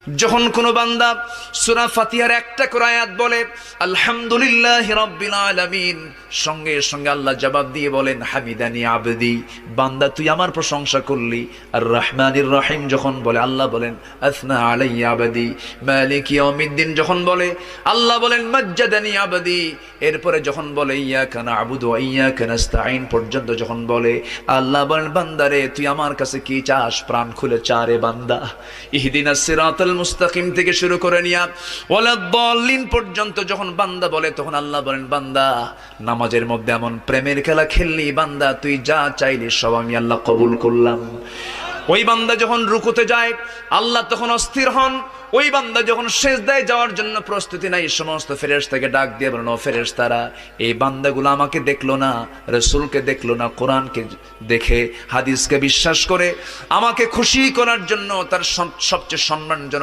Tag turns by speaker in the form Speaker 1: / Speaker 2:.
Speaker 1: যখন কোনো বান্দা সূরা ফাতিহার একটা করে আয়াত বলে আলহামদুলিল্লাহি রাব্বিল আলামিন, সঙ্গে সঙ্গে আল্লাহ জবাব দিয়ে বলেন হামিদানি আবদি, বান্দা তুই আমার প্রশংসা করলি। আর রহমানির রহিম যখন বলে আল্লাহ বলেন আসনা আলাইয়া আবদি। মালিক ইয়াউমিদ্দিন যখন বলে আল্লাহ বলেন মাজ্জাদানি আবদি। এরপরে যখন বলে ইয়াকা না'বুদু ওয়া ইয়াকা নাস্তাঈন পর্যন্ত যখন বলে আল্লাহ বলেন বান্দারে তুই আমার কাছে কি চাস, প্রাণ খুলে চারে বান্দা। ইহদিনাস সিরাতাল মুস্তাকিম থেকে শুরু করে নিয়া ওয়ালাদ-দাল্লিন পর্যন্ত যখন বান্দা বলে তখন আল্লাহ বলেন বান্দা নামাজের মধ্যে এমন প্রেমের খেলা খেললি বান্দা, তুই যা চাইলি সব আমি আল্লাহ কবুল করলাম। ওই বান্দা যখন রুকুতে যায় আল্লাহ তখন অস্থির হন। ওই বান্দা যখন সিজদায় যাওয়ার জন্য প্রস্তুতি নাই, সমস্ত ফেরেশতাকে ডাক দিয়ে বলেন ও ফেরেশতারা, এই বান্দাগুলো আমাকে দেখলো না, রাসূলকে দেখলো না, কোরআনকে দেখে হাদিসকে বিশ্বাস করে আমাকে খুশি করার জন্য তার সবচেয়ে সম্মানজনক